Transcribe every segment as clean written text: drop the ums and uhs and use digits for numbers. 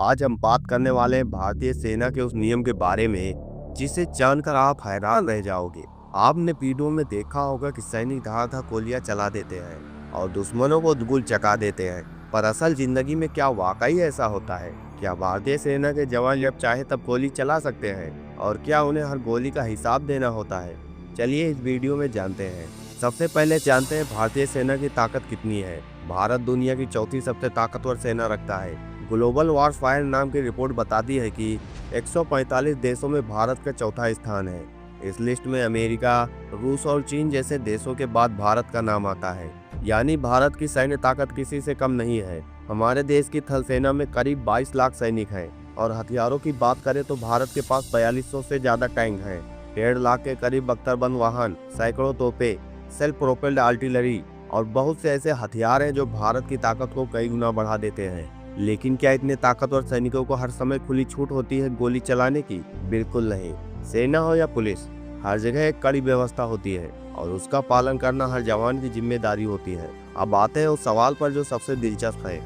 आज हम बात करने वाले हैं भारतीय सेना के उस नियम के बारे में जिसे जानकर आप हैरान रह जाओगे। आपने वीडियो में देखा होगा कि सैनिक धार गोलियां चला देते हैं और दुश्मनों को धूल चका देते हैं, पर असल जिंदगी में क्या वाकई ऐसा होता है? क्या भारतीय सेना के जवान जब चाहे तब गोली चला सकते हैं और क्या उन्हें हर गोली का हिसाब देना होता है? चलिए इस वीडियो में जानते हैं। सबसे पहले जानते हैं भारतीय सेना की ताकत कितनी है। भारत दुनिया की चौथी सबसे ताकतवर सेना रखता है। ग्लोबल वॉरफेयर नाम की रिपोर्ट बताती है कि 145 देशों में भारत का चौथा स्थान है। इस लिस्ट में अमेरिका, रूस और चीन जैसे देशों के बाद भारत का नाम आता है। यानी भारत की सैन्य ताकत किसी से कम नहीं है। हमारे देश की थल सेना में करीब 22 लाख सैनिक हैं और हथियारों की बात करें तो भारत के पास 4200 से ज्यादा टैंक हैं, 1.5 लाख के करीब बख्तरबंद वाहन, सैकड़ों तोपें, सेल्फ प्रोपेल्ड आर्टिलरी और बहुत से ऐसे हथियार हैं जो भारत की ताकत को कई गुना बढ़ा देते हैं। लेकिन क्या इतने ताकतवर सैनिकों को हर समय खुली छूट होती है गोली चलाने की? बिल्कुल नहीं। सेना हो या पुलिस, हर जगह एक कड़ी व्यवस्था होती है और उसका पालन करना हर जवान की जिम्मेदारी होती है। अब आते हैं उस सवाल पर जो सबसे दिलचस्प है,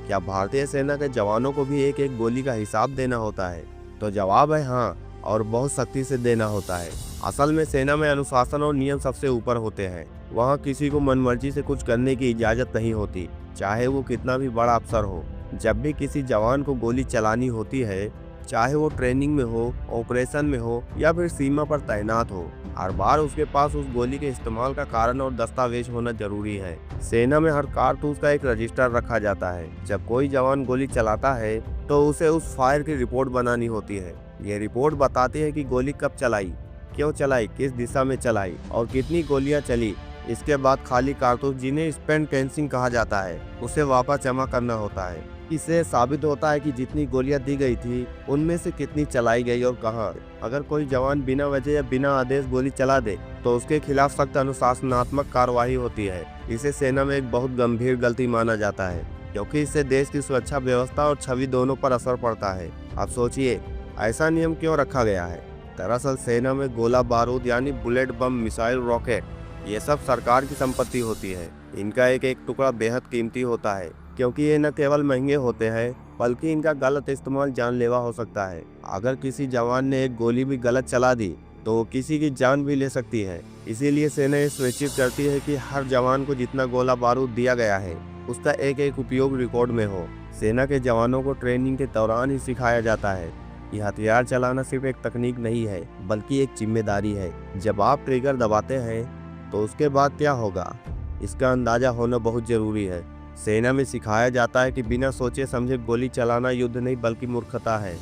क्या भारतीय सेना के जवानों को भी एक एक गोली का हिसाब देना होता है? तो जवाब है हाँ, और बहुत सख्ती से देना होता है। असल में सेना में अनुशासन और नियम सबसे ऊपर होते हैं। वहाँ किसी को मनमर्जी से कुछ करने की इजाजत नहीं होती, चाहे वो कितना भी बड़ा अफसर हो। जब भी किसी जवान को गोली चलानी होती है, चाहे वो ट्रेनिंग में हो, ऑपरेशन में हो या फिर सीमा पर तैनात हो, हर बार उसके पास उस गोली के इस्तेमाल का कारण और दस्तावेज होना जरूरी है। सेना में हर कारतूस का एक रजिस्टर रखा जाता है। जब कोई जवान गोली चलाता है तो उसे उस फायर की रिपोर्ट बनानी होती है। ये रिपोर्ट बताती है कि गोली कब चलाई, क्यों चलाई, किस दिशा में चलाई और कितनी गोलियां चली। इसके बाद खाली कारतूस, जिन्हें स्पेंट कैंसिंग कहा जाता है, उसे वापस जमा करना होता है। इससे साबित होता है कि जितनी गोलियां दी गई थी उनमें से कितनी चलाई गई और कहां। अगर कोई जवान बिना वजह या बिना आदेश गोली चला दे तो उसके खिलाफ सख्त अनुशासनात्मक कार्रवाई होती है। इसे सेना में एक बहुत गंभीर गलती माना जाता है, क्योंकि इससे देश की सुरक्षा व्यवस्था और छवि दोनों पर असर पड़ता है। अब सोचिए, ऐसा नियम क्यों रखा गया है? दरअसल सेना में गोला बारूद यानी बुलेट, बम, मिसाइल, रॉकेट, ये सब सरकार की संपत्ति होती है। इनका एक एक टुकड़ा बेहद कीमती होता है, क्योंकि ये न केवल महंगे होते हैं बल्कि इनका गलत इस्तेमाल जानलेवा हो सकता है। अगर किसी जवान ने एक गोली भी गलत चला दी तो वो किसी की जान भी ले सकती है। इसीलिए सेना ये सुनिश्चित करती है कि हर जवान को जितना गोला बारूद दिया गया है उसका एक एक उपयोग रिकॉर्ड में हो। सेना के जवानों को ट्रेनिंग के दौरान ही सिखाया जाता है कि हथियार चलाना सिर्फ एक तकनीक नहीं है बल्कि एक जिम्मेदारी है। जब आप ट्रिगर दबाते हैं तो उसके बाद क्या होगा, इसका अंदाजा होना बहुत जरूरी है। सेना में सिखाया जाता है कि बिना सोचे समझे गोली चलाना युद्ध नहीं बल्कि मूर्खता है।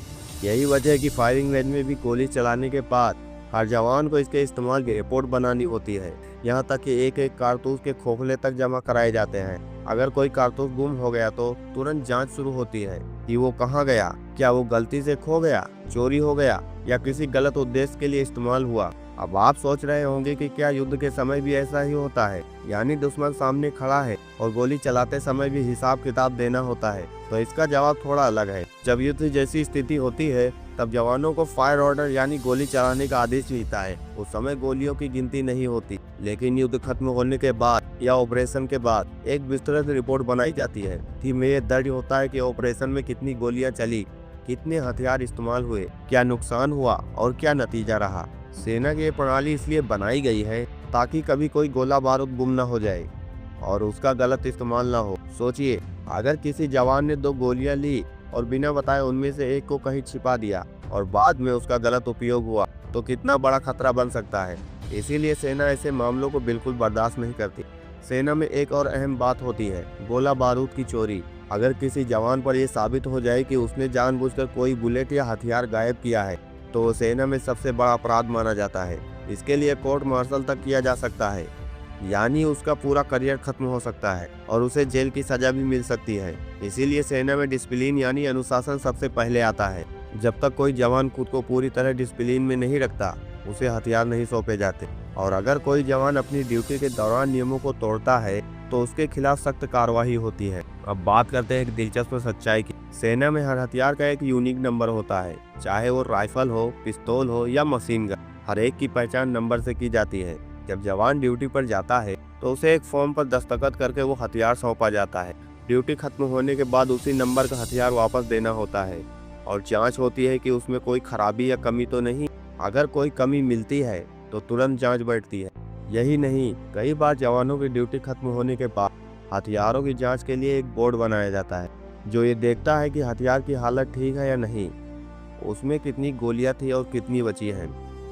यही वजह है कि फायरिंग रेंज में भी गोली चलाने के बाद हर जवान को इसके इस्तेमाल की रिपोर्ट बनानी होती है। यहाँ तक कि एक एक कारतूस के खोखले तक जमा कराए जाते हैं। अगर कोई कारतूस गुम हो गया तो तुरंत जांच शुरू होती है कि वो कहाँ गया, क्या वो गलती से खो गया, चोरी हो गया या किसी गलत उद्देश्य के लिए इस्तेमाल हुआ। अब आप सोच रहे होंगे कि क्या युद्ध के समय भी ऐसा ही होता है, यानी दुश्मन सामने खड़ा है और गोली चलाते समय भी हिसाब किताब देना होता है? तो इसका जवाब थोड़ा अलग है। जब युद्ध जैसी स्थिति होती है तब जवानों को फायर ऑर्डर यानी गोली चलाने का आदेश मिलता है। उस समय गोलियों की गिनती नहीं होती, लेकिन युद्ध खत्म होने के बाद या ऑपरेशन के बाद एक विस्तृत रिपोर्ट बनाई जाती है। थी में ये दर्ज होता है कि ऑपरेशन में कितनी गोलियां चली, कितने हथियार इस्तेमाल हुए, क्या नुकसान हुआ और क्या नतीजा रहा। सेना की ये प्रणाली इसलिए बनाई गई है ताकि कभी कोई गोला बारूद गुम न हो जाए और उसका गलत इस्तेमाल ना हो। सोचिए, अगर किसी जवान ने 2 गोलियां ली और बिना बताए उनमें से एक को कहीं छिपा दिया और बाद में उसका गलत उपयोग हुआ तो कितना बड़ा खतरा बन सकता है। इसीलिए सेना ऐसे मामलों को बिल्कुल बर्दाश्त नहीं करती। सेना में एक और अहम बात होती है, गोला बारूद की चोरी। अगर किसी जवान पर यह साबित हो जाए कि उसने जानबूझकर कोई बुलेट या हथियार गायब किया है तो वो सेना में सबसे बड़ा अपराध माना जाता है। इसके लिए कोर्ट मार्शल तक किया जा सकता है, यानी उसका पूरा करियर खत्म हो सकता है और उसे जेल की सजा भी मिल सकती है। इसीलिए सेना में डिसिप्लिन यानी अनुशासन सबसे पहले आता है। जब तक कोई जवान खुद को पूरी तरह डिसिप्लिन में नहीं रखता उसे हथियार नहीं सौंपे जाते, और अगर कोई जवान अपनी ड्यूटी के दौरान नियमों को तोड़ता है तो उसके खिलाफ सख्त कार्रवाई होती है। अब बात करते हैं एक दिलचस्प सच्चाई की। सेना में हर हथियार का एक यूनिक नंबर होता है, चाहे वो राइफल हो, पिस्तौल हो या मशीन गन। हर एक की पहचान नंबर से की जाती है। जब जवान ड्यूटी पर जाता है तो उसे एक फॉर्म पर दस्तखत करके वो हथियार सौंपा जाता है। ड्यूटी खत्म होने के बाद उसी नंबर का हथियार वापस देना होता है और जांच होती है कि उसमें कोई खराबी या कमी तो नहीं। अगर कोई कमी मिलती है तो तुरंत जांच बैठती है। यही नहीं, कई बार जवानों की ड्यूटी खत्म होने के बाद हथियारों की जांच के लिए एक बोर्ड बनाया जाता है जो ये देखता है कि हथियार की हालत ठीक है या नहीं, उसमें कितनी गोलियां थी और कितनी बची हैं।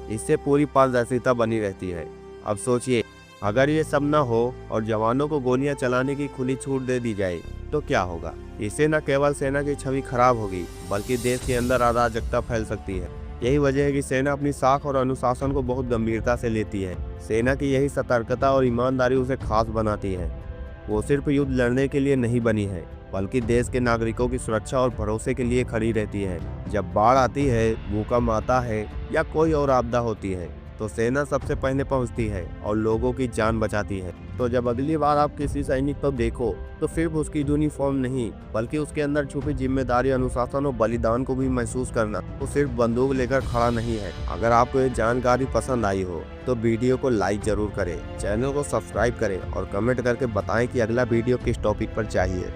इससे पूरी पारदर्शिता बनी रहती है। अब सोचिए, अगर ये सब ना हो और जवानों को गोलियां चलाने की खुली छूट दे दी जाए तो क्या होगा। इससे न केवल सेना की छवि खराब होगी बल्कि देश के अंदर अराजकता फैल सकती है। यही वजह है कि सेना अपनी साख और अनुशासन को बहुत गंभीरता से लेती है। सेना की यही सतर्कता और ईमानदारी उसे खास बनाती है। वो सिर्फ युद्ध लड़ने के लिए नहीं बनी है बल्कि देश के नागरिकों की सुरक्षा और भरोसे के लिए खड़ी रहती है। जब बाढ़ आती है, भूकंप आता है या कोई और आपदा होती है तो सेना सबसे पहले पहुंचती है और लोगों की जान बचाती है। तो जब अगली बार आप किसी सैनिक को देखो तो सिर्फ उसकी यूनिफॉर्म नहीं बल्कि उसके अंदर छुपी जिम्मेदारी, अनुशासन और बलिदान को भी महसूस करना। तो सिर्फ बंदूक लेकर खड़ा नहीं है। अगर आपको ये जानकारी पसंद आई हो तो वीडियो को लाइक जरूर करें, चैनल को सब्सक्राइब करें और कमेंट करके बताएं कि अगला वीडियो किस टॉपिक पर चाहिए।